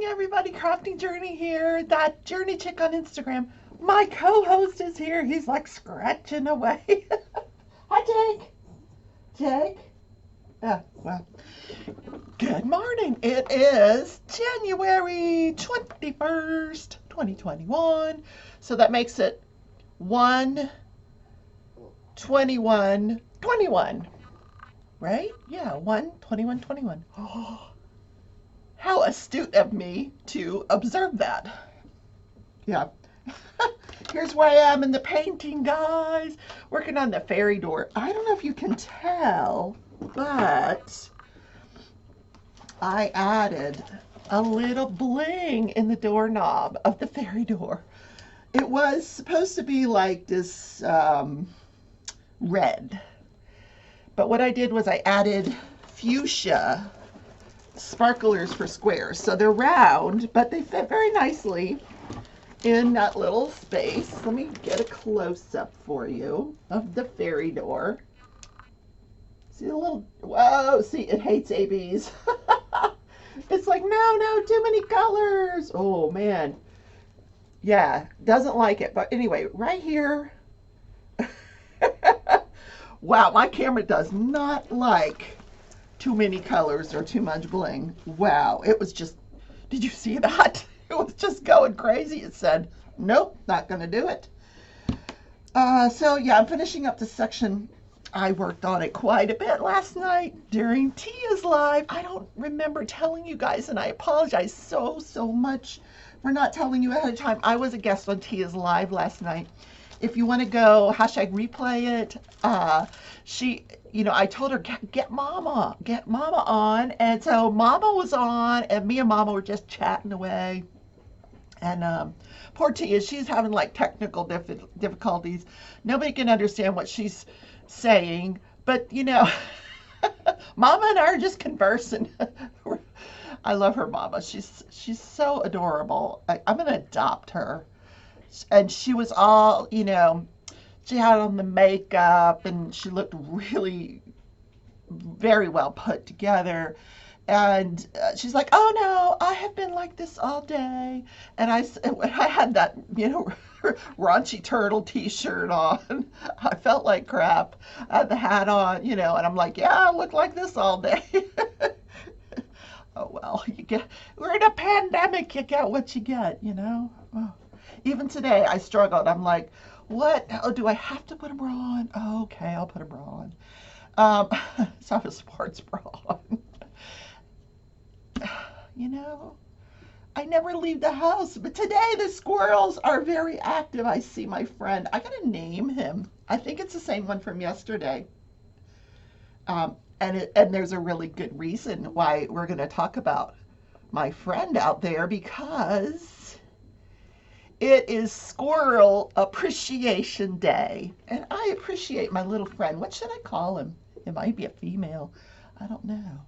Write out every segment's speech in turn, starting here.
Everybody, Crafting Journey here, that Journey Chick on Instagram. My co-host is here. He's like scratching away. Hi, Jake. Jake. Well, good morning. It is January 21st, 2021. So that makes it 1/21/21, right? Yeah, 1/21/21. Oh, how astute of me to observe that. Yeah. Here's where I am in the painting, guys. Working on the fairy door. I don't know if you can tell, but I added a little bling in the doorknob of the fairy door. It was supposed to be like this red. But what I did was I added fuchsia sparklers for squares. So they're round, but they fit very nicely in that little space. Let me get a close-up for you of the fairy door. See the little, whoa, see, it hates ABs. It's like, no, too many colors. Oh, man. Yeah, doesn't like it. But anyway, right here. Wow, my camera does not like too many colors or too much bling. Wow, it was just, did you see that? It was just going crazy. It said, nope, not going to do it. So yeah, I'm finishing up the section. I worked on it quite a bit last night during Tia's live. I don't remember telling you guys, and I apologize so much for not telling you ahead of time. I was a guest on Tia's live last night. If you want to go #replay it, I told her, get Mama on. And so Mama was on, and me and Mama were just chatting away. And poor Tia, she's having like technical difficulties. Nobody can understand what she's saying, but Mama and I are just conversing. I love her Mama. She's so adorable. I'm gonna adopt her. And she was all, she had on the makeup and she looked really very well put together. And she's like, oh no, I have been like this all day. And I had that, raunchy turtle t-shirt on. I felt like crap. I had the hat on, and I'm like, yeah, I look like this all day. Oh well, we're in a pandemic, you get what you get, Oh. Even today, I struggled. I'm like, what? Oh, do I have to put a bra on? Oh, okay, I'll put a bra on. So I have a sports bra on. I never leave the house. But today, the squirrels are very active. I see my friend. I got to name him. I think it's the same one from yesterday. And there's a really good reason why we're going to talk about my friend out there, because it is Squirrel Appreciation Day, and I appreciate my little friend. What should I call him? It might be a female. I don't know.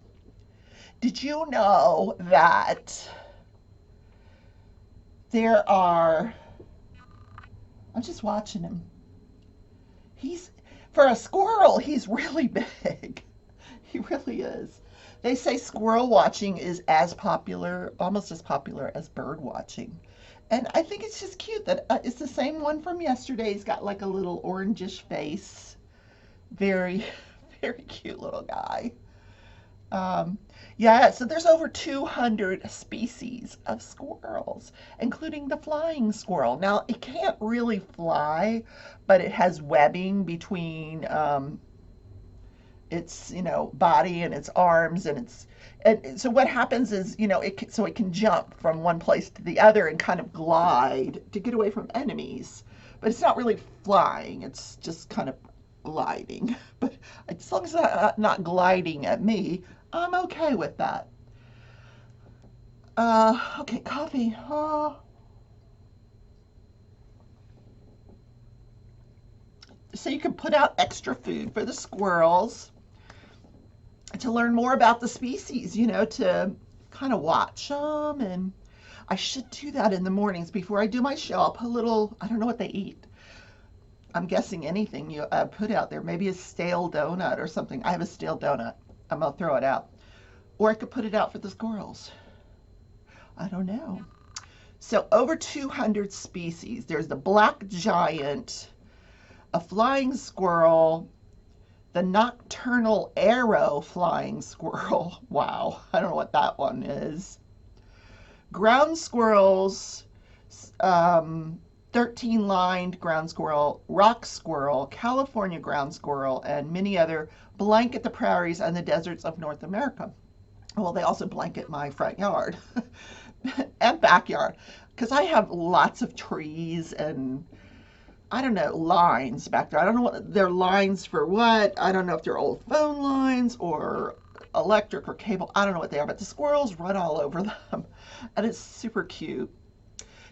Did you know that I'm just watching him. For a squirrel, he's really big. He really is. They say squirrel watching is almost as popular as bird watching. And I think it's just cute that it's the same one from yesterday. He's got like a little orangish face. Very, very cute little guy. Yeah, so there's over 200 species of squirrels, including the flying squirrel. Now, it can't really fly, but it has webbing between its body and its arms, and so what happens is it can jump from one place to the other and kind of glide to get away from enemies, but it's not really flying, it's just kind of gliding. But as long as it's not gliding at me, I'm okay with that. Okay, coffee. So you can put out extra food for the squirrels to learn more about the species, to kind of watch them. And I should do that in the mornings before I do my show. I'll put a little, I don't know what they eat. I'm guessing anything you put out there, maybe a stale donut or something. I have a stale donut. I'm going to throw it out. Or I could put it out for the squirrels. I don't know. So over 200 species. There's the black giant, a flying squirrel, the nocturnal arrow flying squirrel. Wow, I don't know what that one is. Ground squirrels, 13-lined ground squirrel, rock squirrel, California ground squirrel, and many other blanket the prairies and the deserts of North America. Well, they also blanket my front yard and backyard because I have lots of trees and I don't know, lines back there. I don't know what they're lines for what. I don't know if they're old phone lines or electric or cable. I don't know what they are, but the squirrels run all over them. And it's super cute.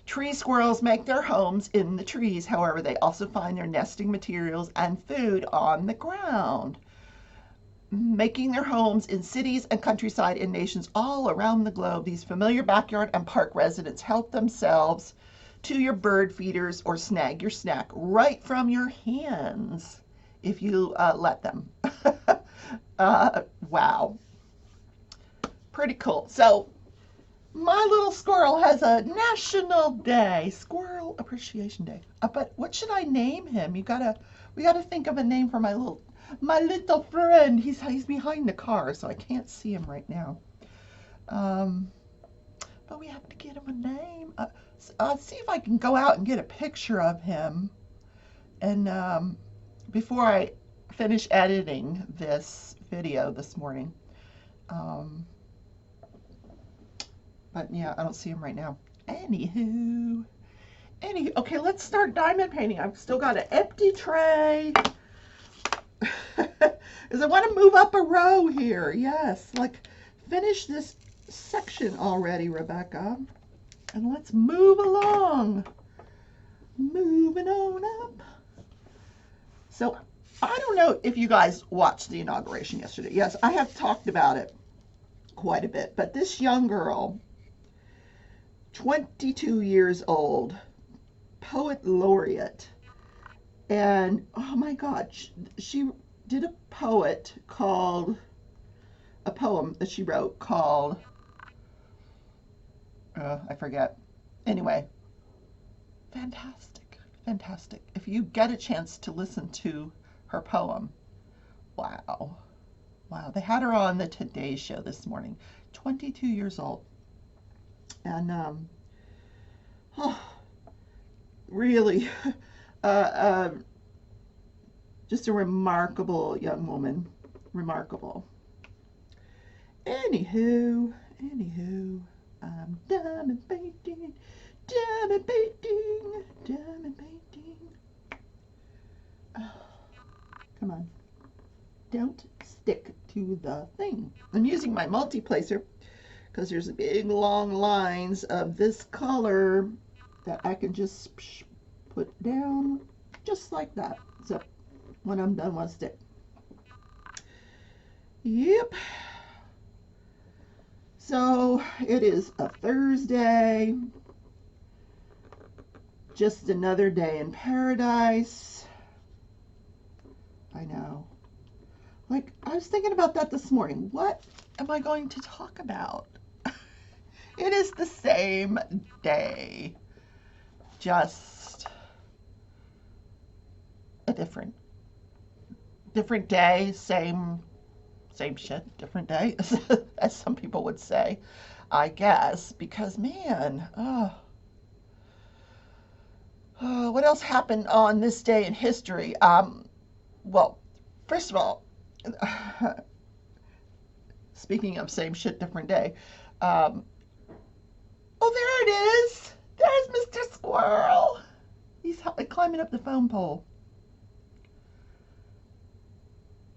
Tree squirrels make their homes in the trees. However, they also find their nesting materials and food on the ground, making their homes in cities and countryside in nations all around the globe. These familiar backyard and park residents help themselves to your bird feeders or snag your snack right from your hands if you let them. Wow. Pretty cool. So my little squirrel has a national day, Squirrel Appreciation Day. But what should I name him? We gotta think of a name for my little friend. He's behind the car, so I can't see him right now. But we have to get him a name. See if I can go out and get a picture of him, and before I finish editing this video this morning. But yeah, I don't see him right now. Anywho, okay, let's start diamond painting. I've still got an empty tray. Because I want to move up a row here. Yes, like finish this section already, Rebecca. And let's move along. Moving on up. So I don't know if you guys watched the inauguration yesterday. Yes, I have talked about it quite a bit. But this young girl, 22 years old, poet laureate, and oh my God, she did a poem that she wrote called, I forget. Anyway, fantastic, fantastic. If you get a chance to listen to her poem, wow. Wow, they had her on the Today Show this morning, 22 years old. And really, just a remarkable young woman. Remarkable. Anywho, diamond painting, diamond painting, diamond painting. Oh, come on. Don't stick to the thing. I'm using my multi-placer because there's big long lines of this color that I can just put down just like that. So when I'm done, one stick. Yep. So it is a Thursday. Just another day in paradise. I know. Like, I was thinking about that this morning. What am I going to talk about? It is the same day. Just a different day, same shit, different day, as some people would say, I guess, because man, what else happened on this day in history? Well, first of all, speaking of same shit, different day, oh, there it is. There's Mr. Squirrel. He's climbing up the phone pole.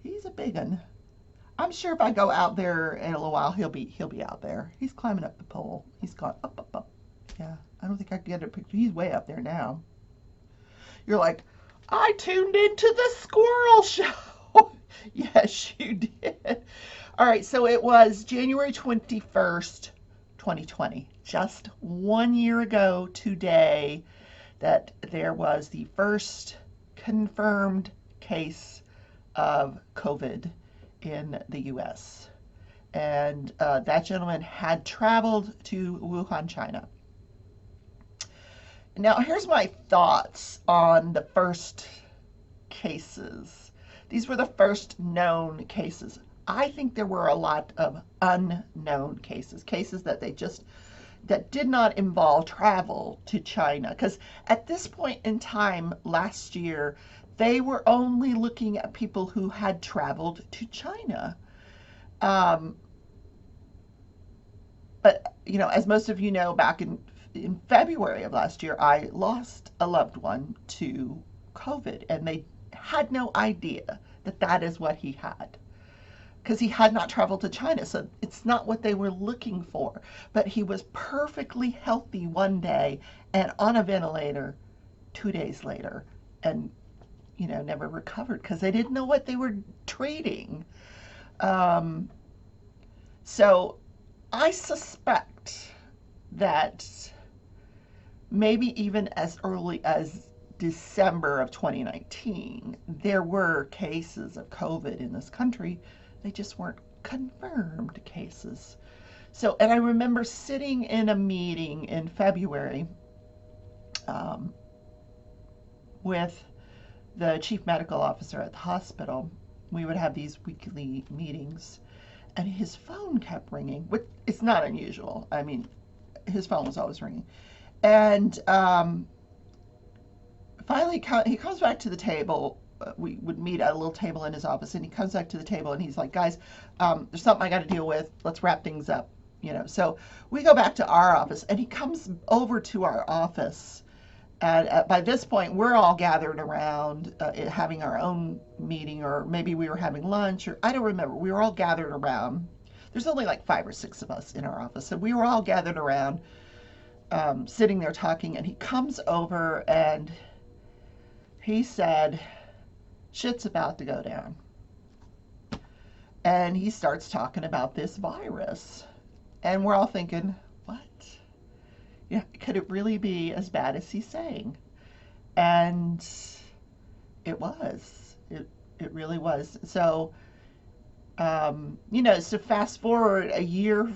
He's a big one. I'm sure if I go out there in a little while, he'll be out there. He's climbing up the pole. He's gone up, up, up. Yeah, I don't think I can get a picture. He's way up there now. You're like, I tuned into the squirrel show. Yes, you did. All right, so it was January 21st, 2020, just 1 year ago today, that there was the first confirmed case of COVID in the US. And that gentleman had traveled to Wuhan, China. Now, here's my thoughts on the first cases. These were the first known cases. I think there were a lot of unknown cases, cases that that did not involve travel to China. Because at this point in time last year, they were only looking at people who had traveled to China. Um, but, as most of you know, back in February of last year, I lost a loved one to COVID, and they had no idea that that is what he had, because he had not traveled to China. So it's not what they were looking for. But he was perfectly healthy one day and on a ventilator 2 days later, and never recovered because they didn't know what they were treating. Um, so I suspect that maybe even as early as December of 2019, there were cases of COVID in this country. They just weren't confirmed cases. So, and I remember sitting in a meeting in February um, with the chief medical officer at the hospital. We would have these weekly meetings, and his phone kept ringing, which is not unusual. I mean, his phone was always ringing. And finally, he comes back to the table. We would meet at a little table in his office, and he comes back to the table, and he's like, guys, there's something I got to deal with. Let's wrap things up. So we go back to our office, and he comes over to our office. And by this point, we're all gathered around having our own meeting, or maybe we were having lunch, or I don't remember. We were all gathered around. There's only like 5 or 6 of us in our office. So we were all gathered around, sitting there talking, and he comes over and he said, shit's about to go down. And he starts talking about this virus. And we're all thinking, what? Yeah, could it really be as bad as he's saying? And it was. It really was. So, so fast forward a year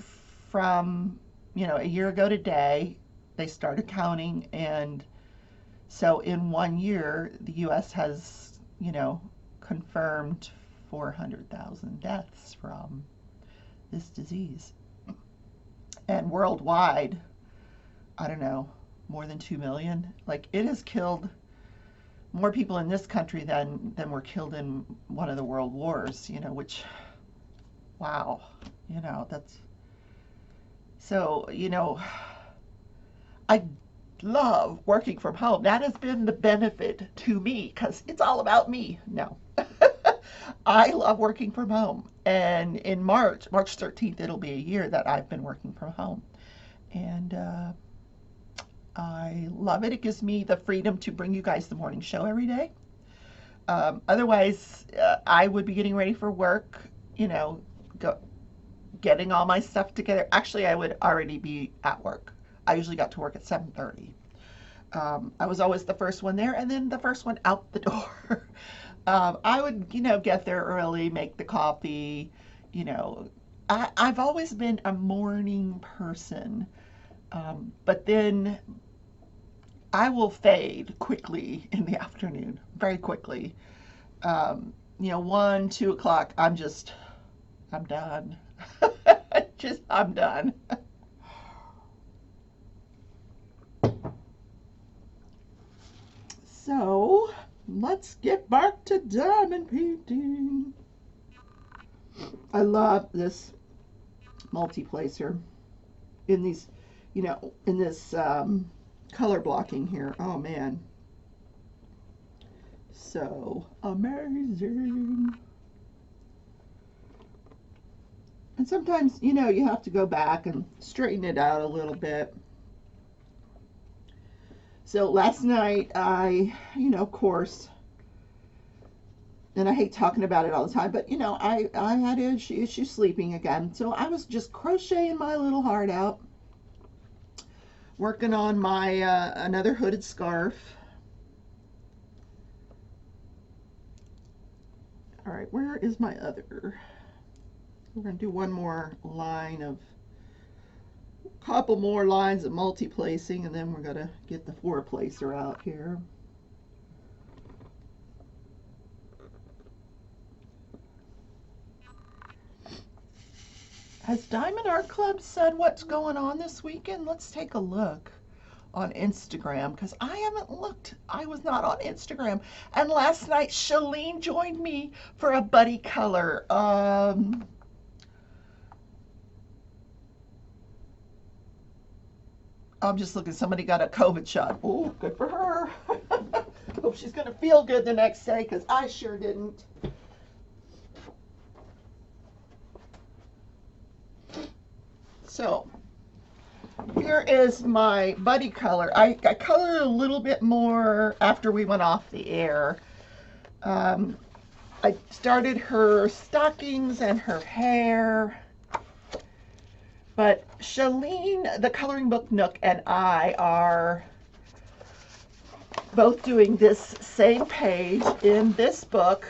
from, a year ago today, they started counting. And so in 1 year, the U.S. has, confirmed 400,000 deaths from this disease. And worldwide, I don't know, more than 2 million. Like, it has killed more people in this country than were killed in one of the world wars, which, wow, that's, so, I love working from home. That has been the benefit to me, because it's all about me. No. I love working from home. And in March 13th, it'll be a year that I've been working from home. And I love it. It gives me the freedom to bring you guys the morning show every day. Otherwise, I would be getting ready for work, getting all my stuff together. Actually, I would already be at work. I usually got to work at 7:30. I was always the first one there, and then the first one out the door. I would, get there early, make the coffee. I've always been a morning person, but then I will fade quickly in the afternoon, very quickly. 1, 2 o'clock, I'm done. I'm done. So let's get back to diamond painting. I love this multi-placer in these, in this color blocking here. Oh man, so amazing. And sometimes, you know, you have to go back and straighten it out a little bit. So last night you know, of course, and I hate talking about it all the time, but you know, I had issues sleeping again. So I was just crocheting my little heart out, working on my another hooded scarf. All right, where is my other? We're going to do one more line of, couple more lines of multi-placing, and then we're going to get the four placer out here. Has Diamond Art Club said what's going on this weekend? Let's take a look on Instagram, because I haven't looked. I was not on Instagram. And last night, Shalene joined me for a buddy color. I'm just looking. Somebody got a COVID shot. Oh, good for her. Hope she's going to feel good the next day, because I sure didn't. So here is my buddy color. I colored a little bit more after we went off the air. I started her stockings and her hair. But Shalene, the Coloring Book Nook, and I are both doing this same page in this book,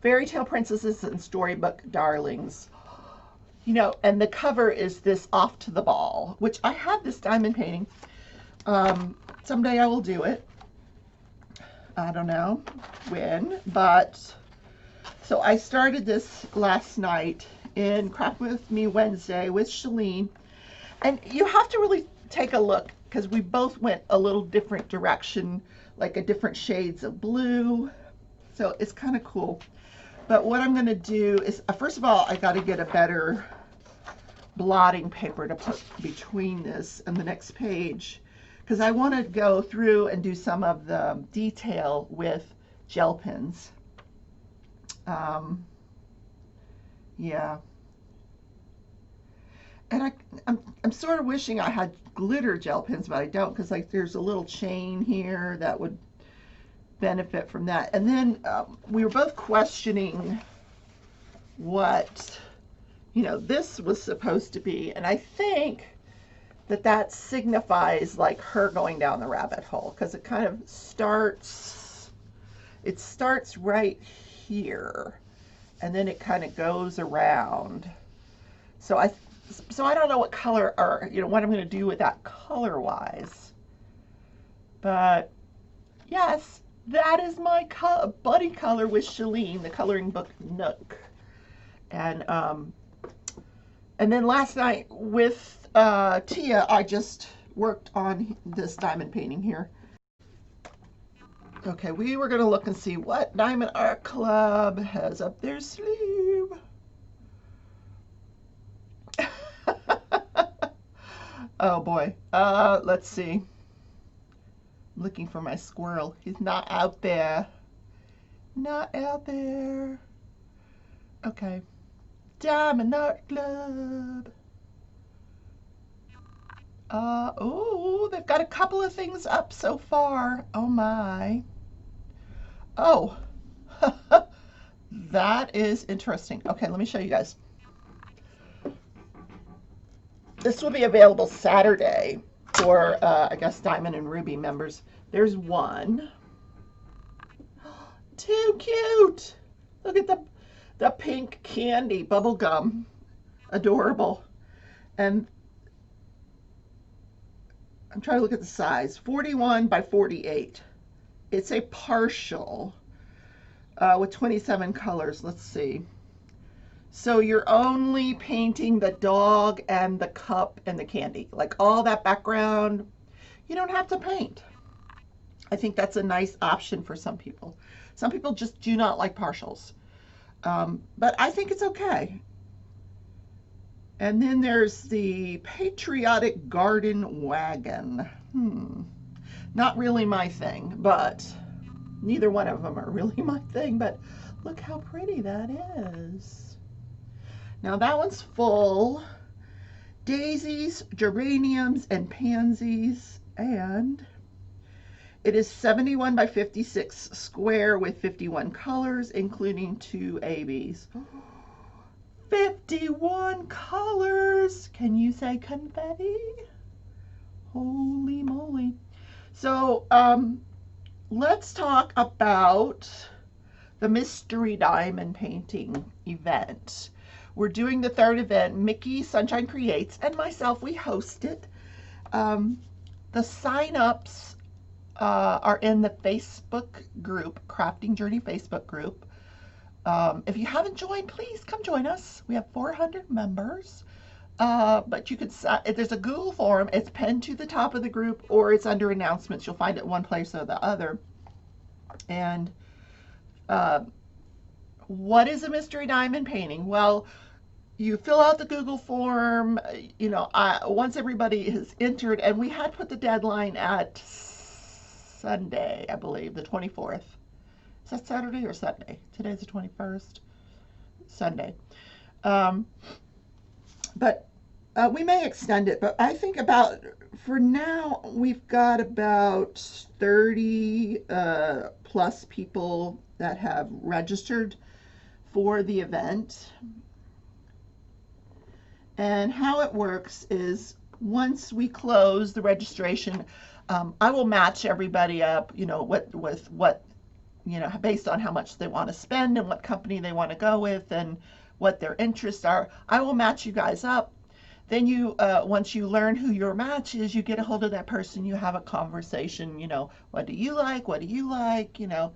Fairy Tale Princesses and Storybook Darlings. You know, and the cover is this Off to the Ball, which I have this diamond painting. Someday I will do it. I don't know when, but so I started this last night in Craft With Me Wednesday with Shalene. And you have to really take a look, because we both went a little different direction, like a different shades of blue. So it's kind of cool. But what I'm going to do is, first of all, I got to get a better blotting paper to put between this and the next page, because I want to go through and do some of the detail with gel pens. Yeah. And I'm sort of wishing I had glitter gel pens, but I don't, because like there's a little chain here that would benefit from that. And then we were both questioning what, you know, this was supposed to be. And I think that signifies like her going down the rabbit hole, because it kind of starts, it starts right here, and then it kind of goes around. So I don't know what color, or you know, what I'm going to do with that color wise. But yes, that is my buddy color with Shalene, the Coloring Book Nook. And then last night with Tia, I just worked on this diamond painting here. Okay, we were going to look and see what Diamond Art Club has up their sleeve. Oh boy. Let's see. I'm looking for my squirrel. He's not out there. Not out there. Okay. Diamond Art Club. Oh, they've got a couple of things up so far. Oh my. Oh. That is interesting. Okay, let me show you guys. This will be available Saturday for, I guess, Diamond and Ruby members. There's one. Too cute. Look at the pink candy bubble gum. Adorable. And I'm trying to look at the size. 41 by 48. It's a partial with 27 colors. Let's see. So you're only painting the dog and the cup and the candy. Like all that background, you don't have to paint. I think that's a nice option for some people. Some people just do not like partials. But I think it's okay. And then there's the Patriotic Garden Wagon. Not really my thing, but neither one of them are really my thing. But look how pretty that is. Now that one's full. Daisies, geraniums, and pansies. And it is 71 by 56 square with 51 colors, including 2 ABs. 51 colors! Can you say confetti? Holy moly. So, let's talk about the Mystery Diamond Painting event. We're doing the third event. Mickey Sunshine Creates and myself, we host it. The sign-ups are in the Facebook group, Crafting Journey Facebook group. If you haven't joined, please come join us. We have 400 members. But you could, there's a Google form. It's pinned to the top of the group, or it's under announcements. You'll find it one place or the other. And what is a mystery diamond painting? Well, you fill out the Google form, you know, once everybody is entered, and we had put the deadline at Sunday, I believe, the 24th. Is that Saturday or Sunday? Today's the 21st. Sunday. But we may extend it, but I think for now, we've got about 30 plus people that have registered for the event. And how it works is once we close the registration, I will match everybody up, you know, with what, you know, based on how much they want to spend and what company they want to go with and what their interests are. I will match you guys up. Then you, once you learn who your match is, you get a hold of that person, you have a conversation, you know, what do you like? What do you like? You know,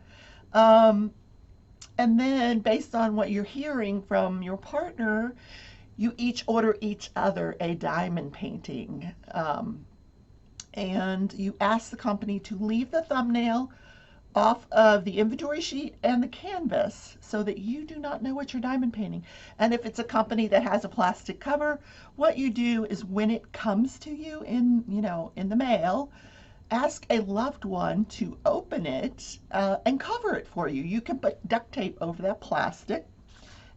and then based on what you're hearing from your partner, you each order each other a diamond painting. And you ask the company to leave the thumbnail off of the inventory sheet and the canvas so that you do not know what you're diamond painting. And if it's a company that has a plastic cover, what you do is when it comes to you in, you know, in the mail, ask a loved one to open it and cover it for you. You can put duct tape over that plastic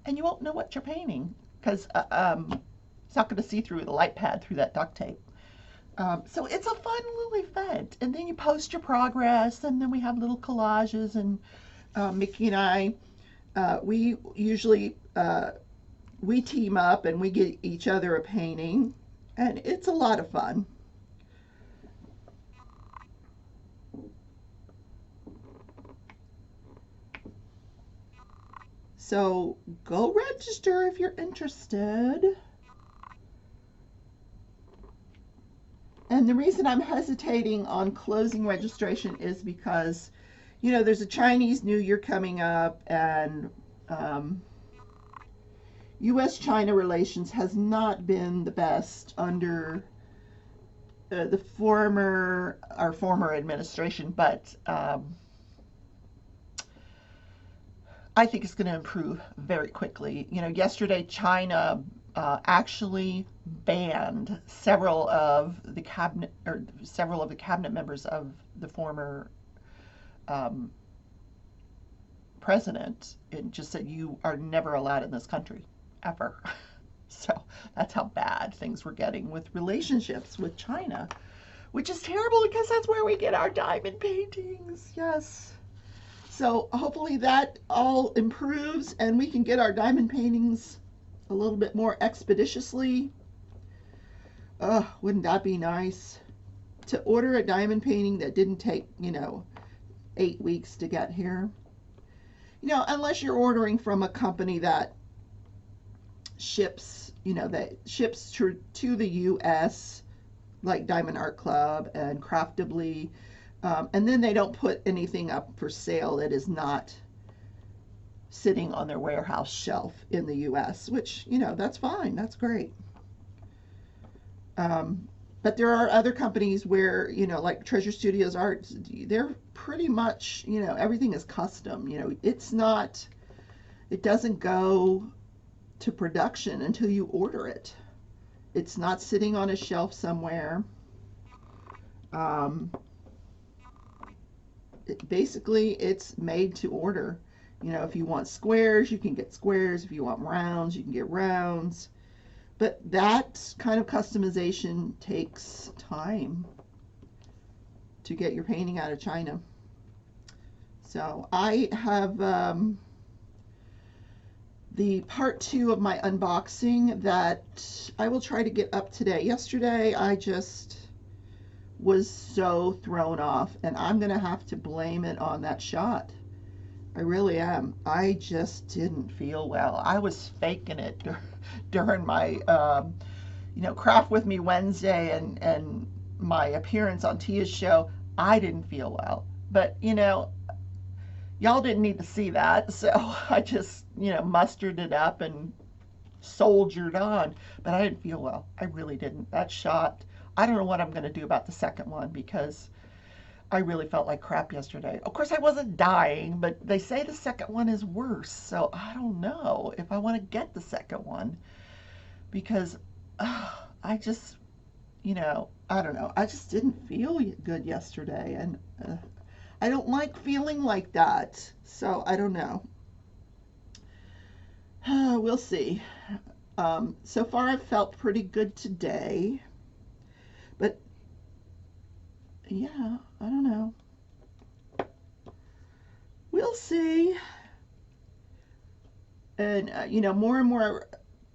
and you won't know what you're painting because it's not going to see through the light pad through that duct tape. So it's a fun little event. And then you post your progress, and then we have little collages, and Mickey and I, we usually, we team up and we get each other a painting, and it's a lot of fun. So go register if you're interested. And the reason I'm hesitating on closing registration is because, you know, there's a Chinese New Year coming up, and U.S.-China relations has not been the best under the former administration, but I think it's going to improve very quickly. You know, yesterday China actually banned several of the cabinet members of the former president. It just said you are never allowed in this country ever. So that's how bad things were getting with relationships with China, which is terrible because that's where we get our diamond paintings. Yes. So hopefully that all improves and we can get our diamond paintings a little bit more expeditiously. Wouldn't that be nice? To order a diamond painting that didn't take, you know, 8 weeks to get here. You know, unless you're ordering from a company that ships, you know, that ships to the U.S., like Diamond Art Club and Craftably, and then they don't put anything up for sale that is not sitting on their warehouse shelf in the U.S., which, you know, that's fine. That's great. But there are other companies where, you know, like Treasure Studios Art, they're pretty much, you know, everything is custom. You know, it's not, it doesn't go to production until you order it. It's not sitting on a shelf somewhere. Basically, it's made to order. You know, if you want squares, you can get squares. If you want rounds, you can get rounds. But that kind of customization takes time to get your painting out of China. So I have the part 2 of my unboxing that I will try to get up today. Yesterday I just was so thrown off, and I'm going to have to blame it on that shot. I really am. I just didn't feel well. I was faking it during my, Craft With Me Wednesday and my appearance on Tia's show. I didn't feel well. But, y'all didn't need to see that. So I just, mustered it up and soldiered on. But I didn't feel well. I really didn't. That shot, I don't know what I'm going to do about the second one because I really felt like crap yesterday. Of course, I wasn't dying, but they say the second one is worse. So I don't know if I want to get the second one because I just, I don't know. I just didn't feel good yesterday. And I don't like feeling like that. So I don't know. We'll see. So far, I've felt pretty good today. But yeah, I don't know. We'll see. And, more and more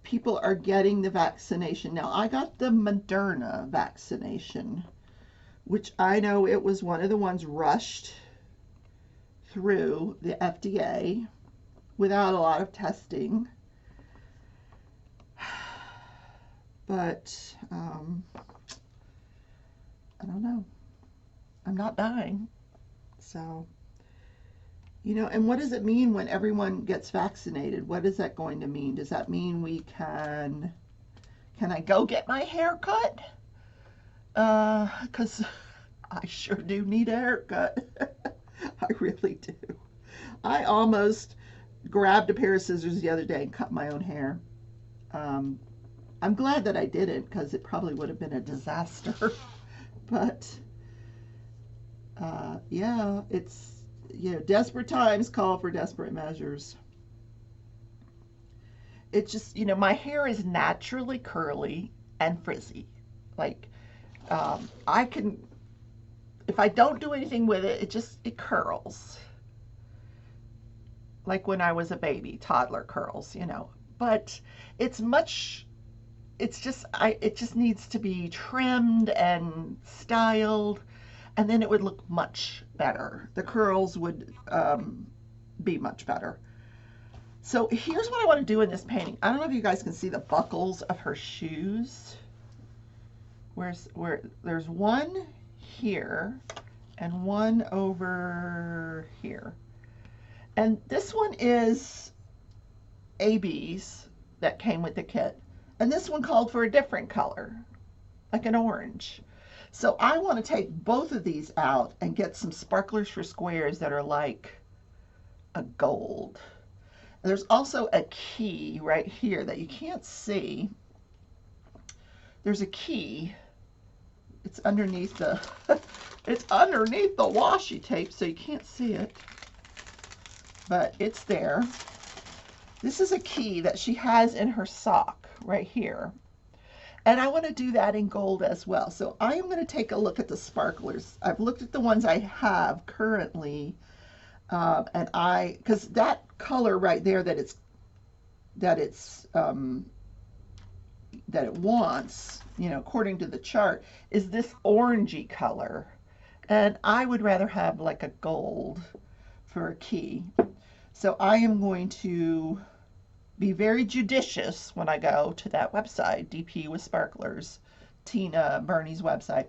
people are getting the vaccination. Now, I got the Moderna vaccination, which I know it was one of the ones rushed through the FDA without a lot of testing. But, I don't know. I'm not dying. So, and what does it mean when everyone gets vaccinated? What is that going to mean? Does that mean we can I go get my hair cut? Because I sure do need a haircut. I really do. I almost grabbed a pair of scissors the other day and cut my own hair. I'm glad that I didn't because it probably would have been a disaster. But, yeah, it's, desperate times call for desperate measures. It's just, my hair is naturally curly and frizzy. Like, I can, if I don't do anything with it, it curls. Like when I was a baby, toddler curls, But it's much, it just needs to be trimmed and styled, and then it would look much better. The curls would be much better. So here's what I want to do in this painting. I don't know if you guys can see the buckles of her shoes. Where there's one here and one over here. And this one is AB's that came with the kit. And this one called for a different color, like an orange. So I want to take both of these out and get some sparklers for squares that are like a gold. And there's also a key right here that you can't see. There's a key. It's underneath the it's underneath the washi tape, so you can't see it. But it's there. This is a key that she has in her sock right here. And I want to do that in gold as well. So I am going to take a look at the sparklers. I've looked at the ones I have currently. And because that color right there that it wants, according to the chart, is this orangey color. And I would rather have like a gold for a key. So I am going to be very judicious when I go to that website, DP with Sparklers, Tina Burney's website,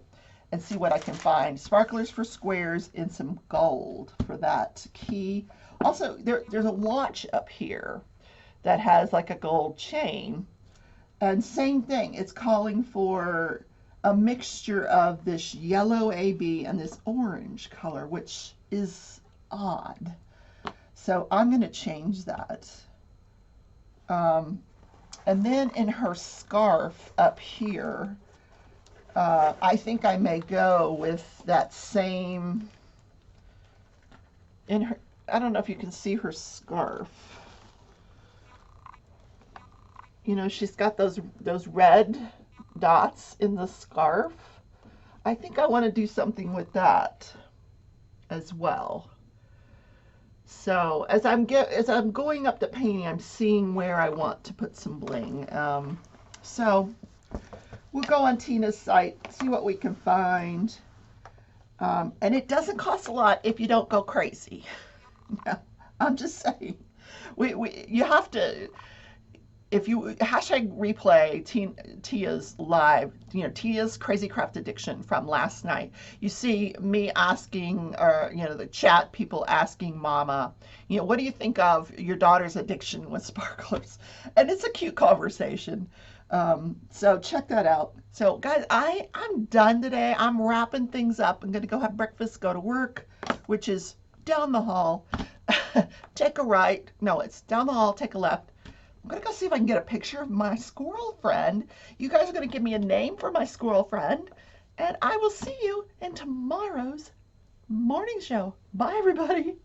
and see what I can find. Sparklers for squares in some gold for that key. Also, there's a watch up here that has like a gold chain. And same thing, it's calling for a mixture of this yellow AB and this orange color, which is odd. So I'm going to change that. And then in her scarf up here, I think I may go with that same, I don't know if you can see her scarf. You know, she's got those red dots in the scarf. I think I want to do something with that as well. So as I'm going up the painting, I'm seeing where I want to put some bling. So we'll go on Tina's site, see what we can find. And it doesn't cost a lot if you don't go crazy. I'm just saying. You have to, if you hashtag replay Tia's live, you know, Tia's Crazy Craft Addiction from last night. You see me asking, or, you know, the chat people asking Mama, you know, what do you think of your daughter's addiction with sparklers? And it's a cute conversation. So check that out. So guys, I'm done today. I'm wrapping things up. I'm gonna go have breakfast, go to work, which is down the hall. Take a right. No, it's down the hall. Take a left. I'm gonna go see if I can get a picture of my squirrel friend. You guys are gonna give me a name for my squirrel friend, and I will see you in tomorrow's morning show. Bye, everybody.